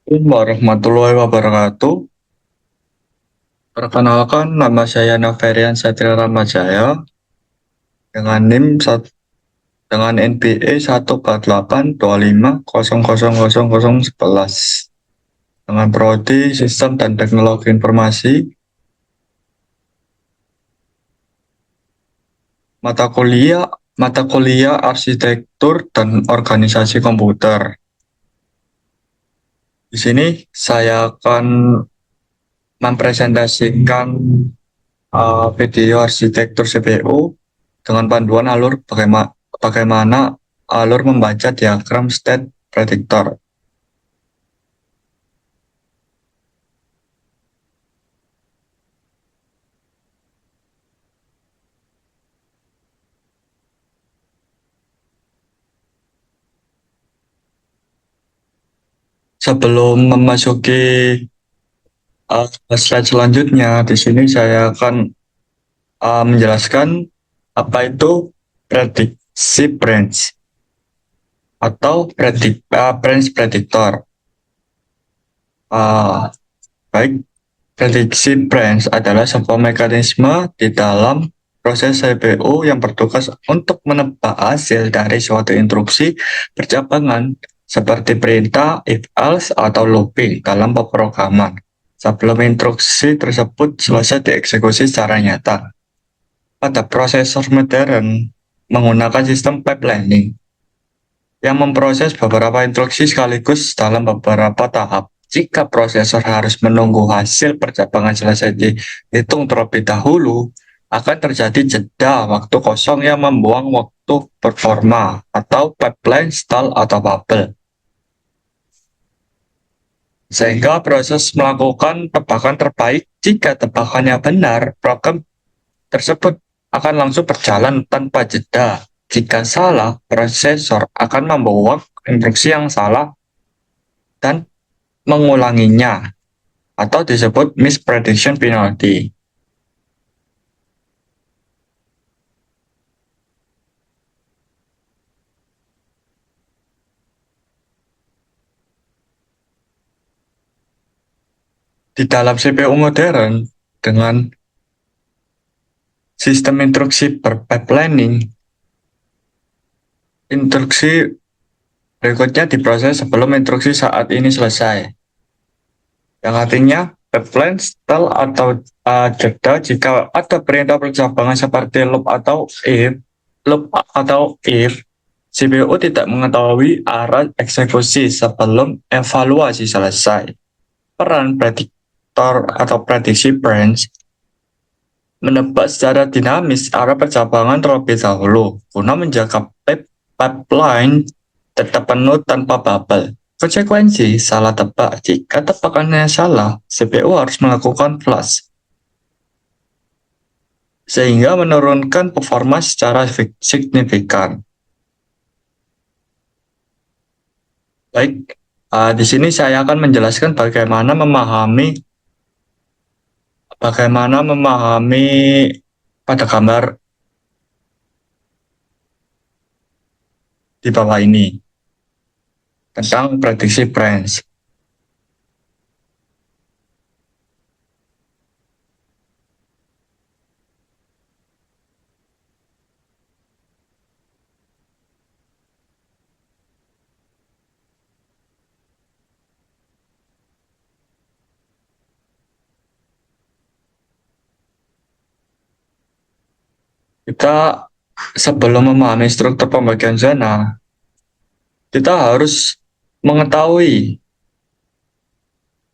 Assalamualaikum warahmatullahi wabarakatuh. Perkenalkan, nama saya Naverian Satria Ramajaya dengan NIM dengan NPE 14825000011 dengan prodi Sistem dan Teknologi Informasi, mata kuliah Arsitektur dan Organisasi Komputer. Di sini saya akan mempresentasikan video arsitektur CPU dengan panduan bagaimana alur membaca diagram state predictor. Sebelum memasuki slide selanjutnya, di sini saya akan menjelaskan apa itu prediksi branch atau branch predictor. Baik, prediksi branch adalah sebuah mekanisme di dalam proses CPU yang bertugas untuk menebak hasil dari suatu instruksi percabangan seperti perintah, if else, atau looping dalam pemrograman sebelum instruksi tersebut selesai dieksekusi secara nyata. Pada prosesor modern menggunakan sistem pipelining yang memproses beberapa instruksi sekaligus dalam beberapa tahap. Jika prosesor harus menunggu hasil percabangan selesai dihitung terlebih dahulu, akan terjadi jeda waktu kosong yang membuang waktu performa atau pipeline stall atau bubble. Sehingga proses melakukan tebakan terbaik. Jika tebakannya benar, program tersebut akan langsung berjalan tanpa jeda. Jika salah, prosesor akan membuat instruksi yang salah dan mengulanginya, atau disebut misprediction penalty. Di dalam CPU modern, dengan sistem instruksi berpipelining, instruksi berikutnya diproses sebelum instruksi saat ini selesai. Yang artinya pipeline stall atau jeda jika ada perintah percabangan seperti loop atau if, CPU tidak mengetahui arah eksekusi sebelum evaluasi selesai. Peran prediktor atau prediksi branch menebak secara dinamis arah percabangan terlebih dahulu guna menjaga pipeline tetap penuh tanpa bubble. Konsekuensi salah tebak. Jika tebakannya salah, CPU harus melakukan flush sehingga menurunkan performa secara signifikan. Baik, di sini saya akan menjelaskan bagaimana memahami pada gambar di bawah ini tentang prediksi branch. Kita sebelum memahami struktur pembagian zona, kita harus mengetahui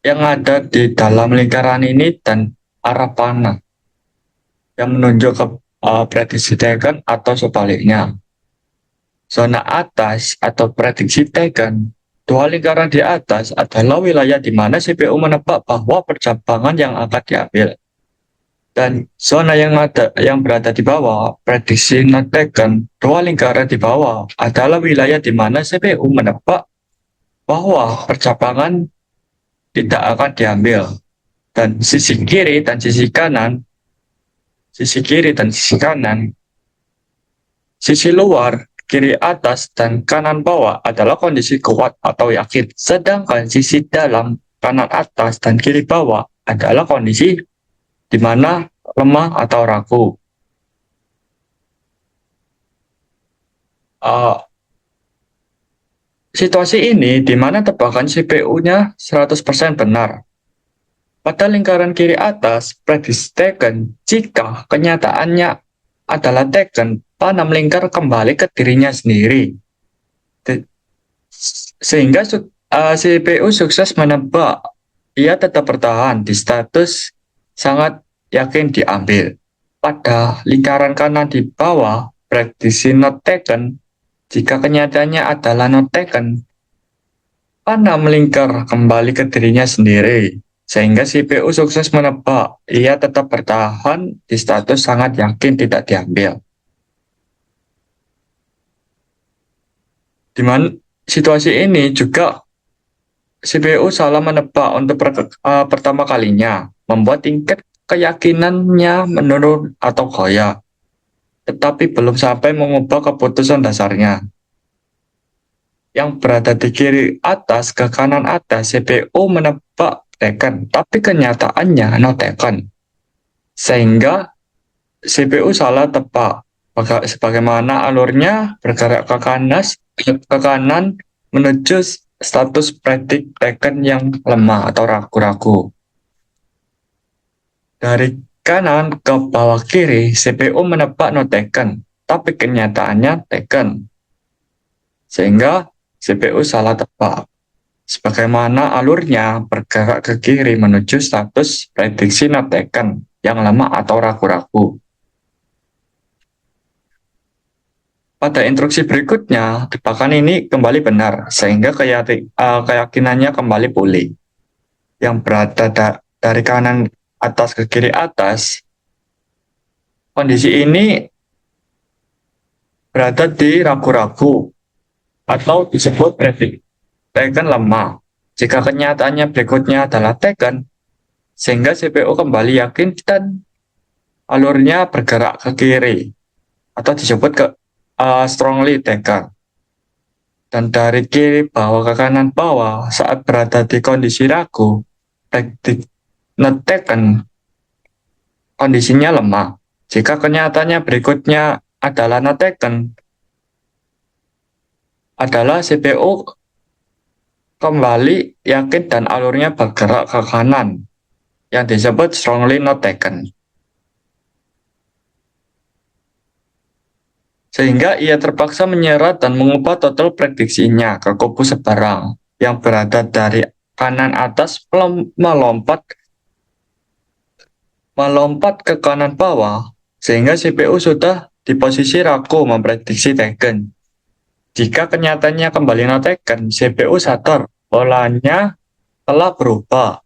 yang ada di dalam lingkaran ini dan arah panah yang menunjuk ke prediksi taken atau sebaliknya. Zona atas atau prediksi taken, dua lingkaran di atas adalah wilayah di mana CPU menebak bahwa percabangan yang akan diambil. Dan zona yang berada di bawah, prediksi not taken, dua lingkaran di bawah adalah wilayah di mana CPU menebak bahwa percabangan tidak akan diambil. Dan sisi kiri dan sisi kanan, sisi luar, kiri atas dan kanan bawah adalah kondisi kuat atau yakin, sedangkan sisi dalam kanan atas dan kiri bawah adalah kondisi di mana lemah atau ragu. Uh, Situasi ini di mana tebakan CPU-nya 100% benar. Pada lingkaran kiri atas, prediksi taken jika kenyataannya adalah taken, panah melingkar kembali ke dirinya sendiri. Sehingga CPU sukses menebak, ia tetap bertahan di status sangat yakin diambil. Pada lingkaran kanan di bawah, prediksi not taken, jika kenyataannya adalah not taken, panah melingkar kembali ke dirinya sendiri, sehingga CPU sukses menebak, ia tetap bertahan di status sangat yakin tidak diambil. Di mana situasi ini juga CPU salah menebak untuk pertama kalinya, membuat tingkat keyakinannya menurun atau goyah, tetapi belum sampai mengubah keputusan dasarnya. Yang berada di kiri atas ke kanan atas, CPU menebak taken, tapi kenyataannya no taken. Sehingga CPU salah tebak, sebagaimana alurnya bergerak ke kanan menuju status predik taken yang lemah atau ragu-ragu. Dari kanan ke bawah kiri, CPU menebak no taken, tapi kenyataannya taken. Sehingga CPU salah tebak. Sebagaimana alurnya bergerak ke kiri menuju status prediksi not taken yang lemah atau ragu-ragu. Pada instruksi berikutnya, tebakan ini kembali benar, sehingga keyakinannya kembali pulih. Yang berada dari kanan atas ke kiri atas, kondisi ini berada di ragu-ragu, atau disebut prediksi taken lemah. Jika kenyataannya berikutnya adalah taken, sehingga CPU kembali yakin dan alurnya bergerak ke kiri, atau disebut strongly taken. Dan dari kiri bawah ke kanan bawah, saat berada di kondisi ragu, prediksi not taken, kondisinya lemah. Jika kenyataannya berikutnya adalah not taken, adalah CPU kembali yakin dan alurnya bergerak ke kanan, yang disebut strongly not taken. Sehingga ia terpaksa menyerah dan mengubah total prediksinya ke kubu seberang yang berada dari kanan atas melompat ke kanan bawah, sehingga CPU sudah di posisi ragu memprediksi taken. Jika kenyataannya kembali not taken, CPU sadar polanya telah berubah,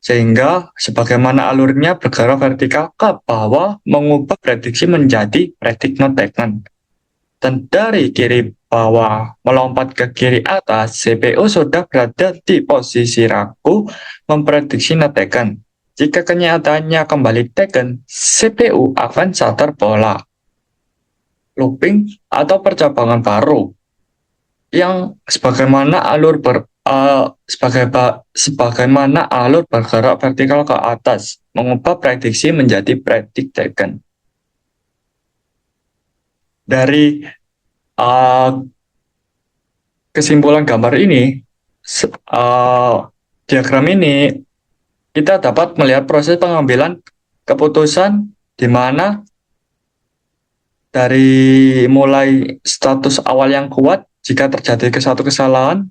sehingga sebagaimana alurnya bergerak vertikal ke bawah mengubah prediksi menjadi predict not taken. Dan dari kiri bawah melompat ke kiri atas, CPU sudah berada di posisi ragu memprediksi not taken. Jika kenyataannya kembali taken, CPU akan sadar pola looping atau percabangan baru yang sebagaimana alur bergerak vertikal ke atas, mengubah prediksi menjadi predict taken. Dari kesimpulan gambar ini, diagram ini, kita dapat melihat proses pengambilan keputusan di mana dari mulai status awal yang kuat, jika terjadi satu kesalahan,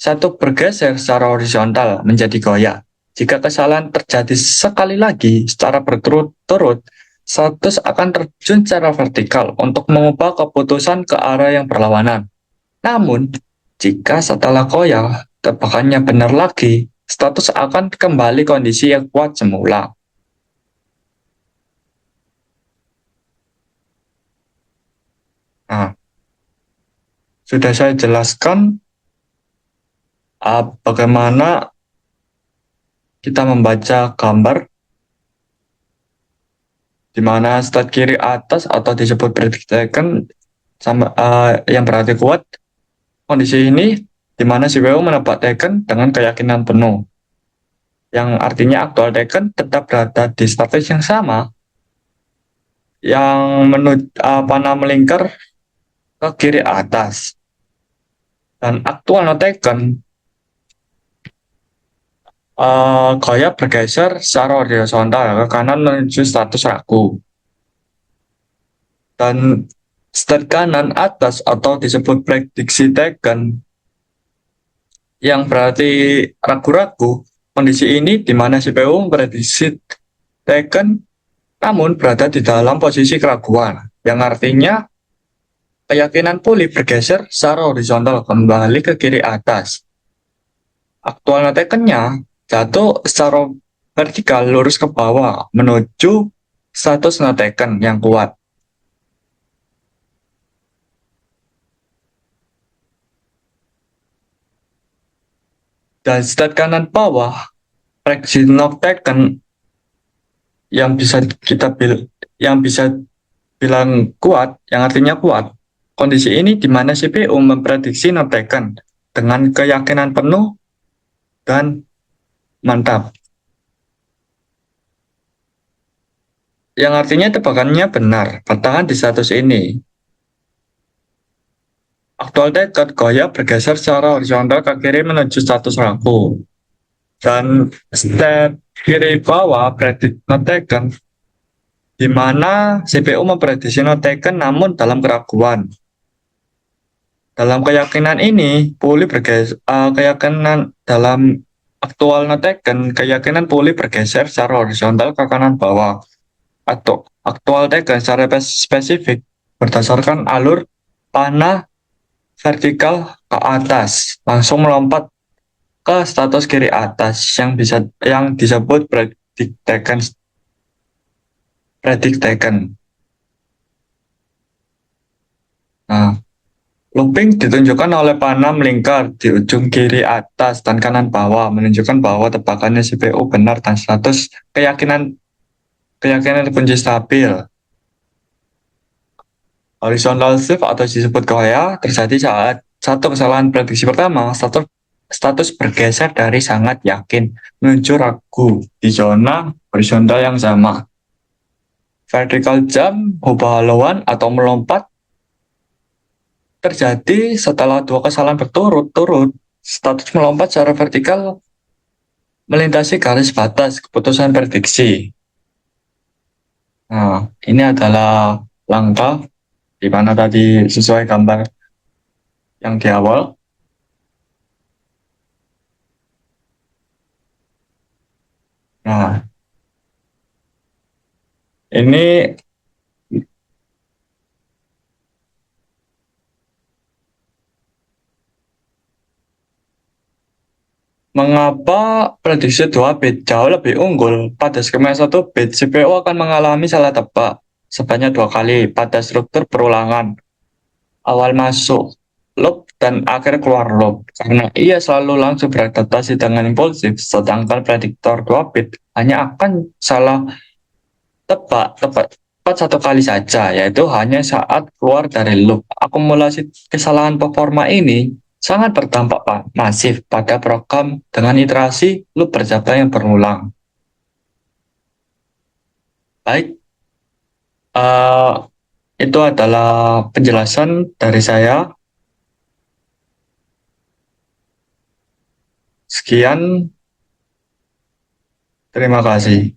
satu bergeser secara horizontal menjadi goyah. Jika kesalahan terjadi sekali lagi secara berturut-turut, status akan terjun secara vertikal untuk mengubah keputusan ke arah yang berlawanan. Namun, jika setelah goyah, tebakannya benar lagi, status akan kembali kondisi yang kuat semula. Nah, sudah saya jelaskan bagaimana kita membaca gambar di mana start kiri atas atau disebut predict taken yang berarti kuat. Kondisi ini di mana CPU menebak Tekken dengan keyakinan penuh, yang artinya aktual Tekken tetap berada di status yang sama, yang panah melingkar ke kiri atas. Dan aktual no Tekken gaya bergeser secara horizontal ke kanan menuju status ragu. Dan state kanan atas atau disebut prediksi Tekken yang berarti ragu-ragu. Kondisi ini di mana CPU memprediksi Tekken namun berada di dalam posisi keraguan, yang artinya keyakinan pulih bergeser secara horizontal kembali ke kiri atas. Aktual Tekkennya jatuh secara vertikal lurus ke bawah menuju status Tekken yang kuat. Dan state kanan bawah, prediksi Tekken yang bisa bilang kuat, yang artinya kuat. Kondisi ini di mana CPU memprediksi Tekken dengan keyakinan penuh dan mantap. Yang artinya tebakannya benar, bertahan di status ini. Aktual Tekken gaya bergeser secara horizontal ke kiri menuju status ragu. Dan step kiri bawah prediksi Tekken di mana CPU memprediksi Tekken namun dalam keraguan. Dalam keyakinan ini, pulih bergeser, keyakinan dalam aktual Tekken, keyakinan pulih bergeser secara horizontal ke kanan bawah. Atau aktual Tekken secara spesifik berdasarkan alur panah vertikal ke atas, langsung melompat ke status kiri atas yang disebut predik Tekken. Nah, looping ditunjukkan oleh panah melingkar di ujung kiri atas dan kanan bawah, menunjukkan bahwa tebakannya CPU benar dan status keyakinan kunci stabil. Horizontal shift atau disebut gaya terjadi saat satu kesalahan prediksi pertama, status bergeser dari sangat yakin menuju ragu di zona horizontal yang sama. Vertical jump, ubah haluan atau melompat terjadi setelah dua kesalahan berturut-turut. Status melompat secara vertikal melintasi garis batas keputusan prediksi. Nah, ini adalah langkah di mana tadi sesuai gambar yang di awal. Nah, ini mengapa prediksi 2 bit jauh lebih unggul. Pada skema 1 bit, CPU akan mengalami salah tebak sebanyak 2 kali pada struktur perulangan awal masuk loop dan akhir keluar loop, karena ia selalu langsung beradaptasi dengan impulsif, sedangkan prediktor 2 bit hanya akan salah tepat satu kali saja, yaitu hanya saat keluar dari loop. Akumulasi kesalahan performa ini sangat berdampak masif pada program dengan iterasi loop berjabang yang berulang. Baik, itu adalah penjelasan dari saya. Sekian, terima kasih.